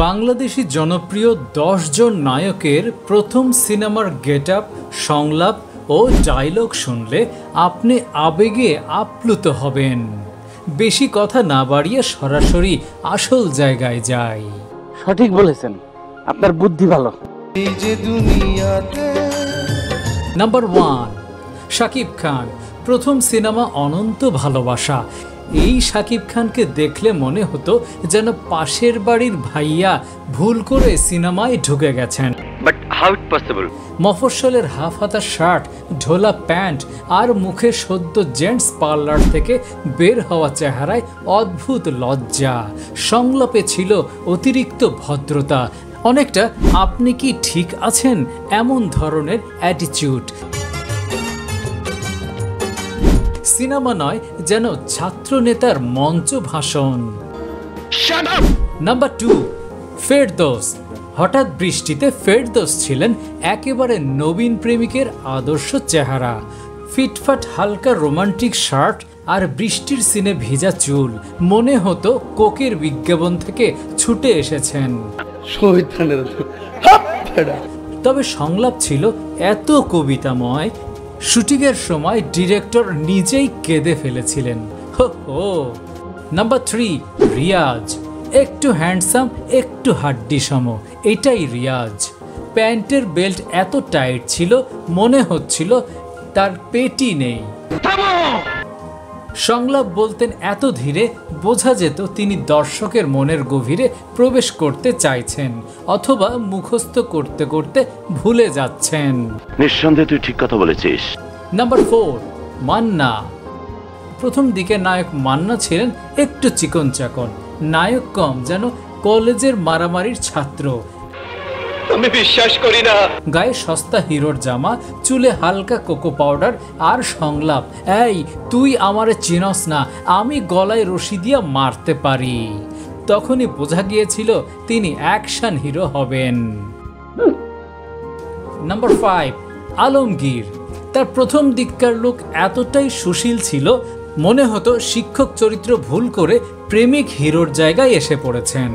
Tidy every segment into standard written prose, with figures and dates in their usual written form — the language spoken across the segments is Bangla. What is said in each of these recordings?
বাংলাদেশি জনপ্রিয় 10 জন নায়কের প্রথম সিনেমার গেটআপ, সংলাপ ও ডায়লগ শুনলে আপনি আবেগে আপ্লুত হবেন। বেশি কথা না বাড়িয়ে সরাসরি আসল জায়গায় যাই। সঠিক বলেছেন, আপনার বুদ্ধি ভালো। নাম্বার 1, শাকিব খান। প্রথম সিনেমা অনন্ত ভালোবাসা। এই শাকিব খানকে দেখলে মনে হতো যেন পাশের বাড়ির ভাইয়া ভুল করে সিনেমায় ঢুকে গেছেন। But how it possible? মফস্বলের হাফ হাতা শার্ট, ঢোলা প্যান্ট আর মুখে সদ্য জেন্টস পার্লার থেকে বের হওয়া চেহারায় অদ্ভুত লজ্জা। সংলাপে ছিল অতিরিক্ত ভদ্রতা, অনেকটা আপনি কি ঠিক আছেন এমন ধরনের অ্যাটিটিউড। সিনেমা নয়, যেন ছাত্র নেতার মঞ্চ ভাষণ। নাম্বার 2, ফেরদৌস। হঠাৎ বৃষ্টিতে ফেরদৌস ছিলেন একেবারে নবীন প্রেমিকের আদর্শ চেহারা। ফিটফাট হালকা রোমান্টিক শার্ট আর বৃষ্টির সিনে ভিজা চুল, মনে হতো কোকের বিজ্ঞাপন থেকে ছুটে এসেছেন। তবে সংলাপ ছিল এত কবিতাময়, শুটিংয়ের সময় ডিরেক্টর নিজেই কেঁদে ফেলেছিলেন। নাম্বার 3, রিয়াজ। একটু হ্যান্ডসাম, একটু হাড্ডি সম, এটাই রিয়াজ। প্যান্টের বেল্ট এত টাইট ছিল মনে হচ্ছিল তার পেটি নেই। সংলাপ বলতেন এত ধীরে বোঝা যেত তিনি দর্শকের মনের গভীরে প্রবেশ করতে চাইছেন, অথবা মুখস্থ করতে করতে ভুলে যাচ্ছেন। নিঃসন্দেহে তুই ঠিক কথা বলেছিস। নাম্বার 4, মান্না। প্রথম দিকে নায়ক মান্না ছিলেন একটু চিকন চাকন, নায়ক কম, যেন কলেজের মারামারির ছাত্র। আমি বিশ্বাস করি না। গায়ে সস্তা হিরোর জামা, চুলে হালকা কোকো পাউডার আর সংলাপ, এই তুই আমারে চিনস না, আমি গলায় রশি দিয়া মারতে পারি। তখনই বোঝা গিয়েছিল তিনি অ্যাকশন হিরো হবেন। নাম্বার 5, আলমগীর। তার প্রথম দিককার লুক এতটাই সুশীল ছিল মনে হতো শিক্ষক চরিত্র ভুল করে প্রেমিক হিরোর জায়গায় এসে পড়েছেন।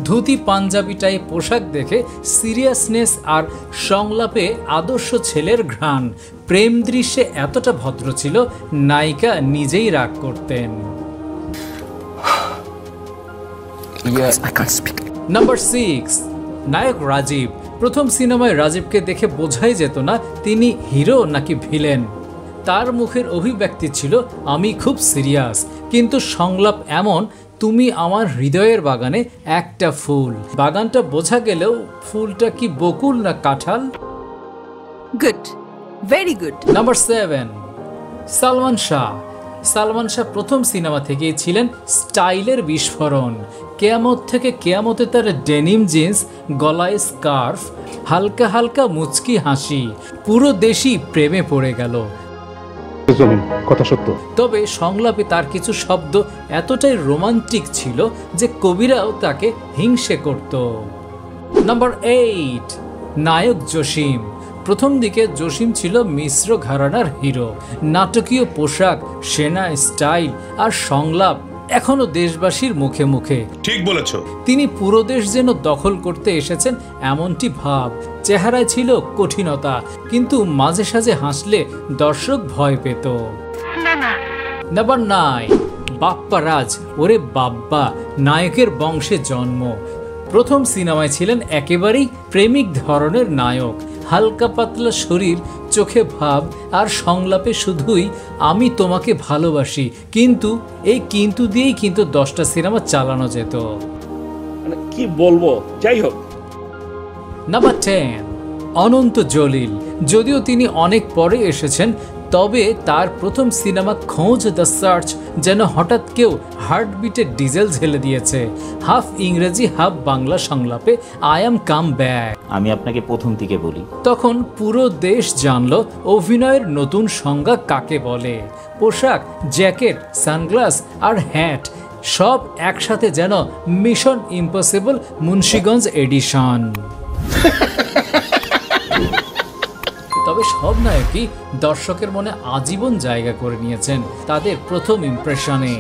ধুতি পাঞ্জাবি টাইপ পোশাক দেখে সিরিয়াসনেস আর সংলাপে আদর্শ ছেলের ঘ্রাণ। প্রেম দৃশ্যে এতটা ভদ্র ছিল নায়িকা নিজেই রাগ করতেন। নাম্বার 6, নায়ক রাজীব। প্রথম সিনেমায় রাজীবকে দেখে বোঝাই যেত না তিনি হিরো নাকি ভিলেন। তার মুখের অভিব্যক্তি ছিল আমি খুব সিরিয়াস, কিন্তু সংলাপ এমন, তুমি আমার হৃদয়ের বাগানে একটা ফুল। বাগানটা বোঝা গেলেও ফুলটা কি বকুল না কাঁঠাল। Good, very good. Number 7, Salman Shah. Salman Shah প্রথম সিনেমা থেকেই ছিলেন স্টাইলের বিস্ফোরণ। কেয়ামত থেকে কেয়ামতে তার ডেনিম জিন্স, গলায় স্কার্ফ, হালকা হালকা মুচকি হাসি, পুরো দেশই প্রেমে পড়ে গেল। কথা সত্য। তবে সংলাপে তার কিছু শব্দ এতটাই রোমান্টিক ছিল যে কবিরাও তাকে হিংসে করত। নাম্বার 8, নায়ক জসিম। প্রথম দিকে জসিম ছিল মিশ্র ঘরানার হিরো। নাটকীয় পোশাক, সেনা স্টাইল আর সংলাপ এখনো দেশবাসীর মুখে মুখে। ঠিক বলেছো। তিনি পুরো দেশ যেন দখল করতে এসেছেন এমনটি ভাব। চেহারায় ছিল কঠিনতা, কিন্তু মাঝে সাঝে হাসলে দর্শক ভয় পেত। নাম্বার 9, বাপ্পা রাজ। ওরে বাব্বা, নায়কের বংশে জন্ম। প্রথম সিনেমায় ছিলেন একেবারেই প্রেমিক ধরনের নায়ক। হালকা পাতলা শরীর, চোখে ভাব আর সংলাপে শুধুই আমি তোমাকে ভালোবাসি। কিন্তু এই কিন্তু দিয়েই কিন্তু 10টা সিনেমা চালানো যেত। কি বলবো, যাই হোক। নাম্বার 10, অনন্ত জলিল। যদিও তিনি অনেক পরে এসেছেন, তবে তার প্রথম সিনেমা খোঁজ দ্য সার্চ যেন হঠাৎ কেউ হার্টবিটে ডিজেল ঝেলে দিয়েছে। হাফ ইংরেজি হাফ বাংলা সংলাপে আই অ্যাম কাম ব্যাক। আমি আপনাকে প্রথম থেকে বলি। তখন পুরো দেশ জানল অভিনয়ের নতুন সংজ্ঞা কাকে বলে। পোশাক, জ্যাকেট, সানগ্লাস আর হ্যাট সব একসাথে যেন মিশন ইম্পসিবল মুন্সিগঞ্জ এডিশন। তবে সব নায়কই দর্শকের মনে আজীবন জায়গা করে নিয়েছেন তাদের প্রথম ইমপ্রেশনে।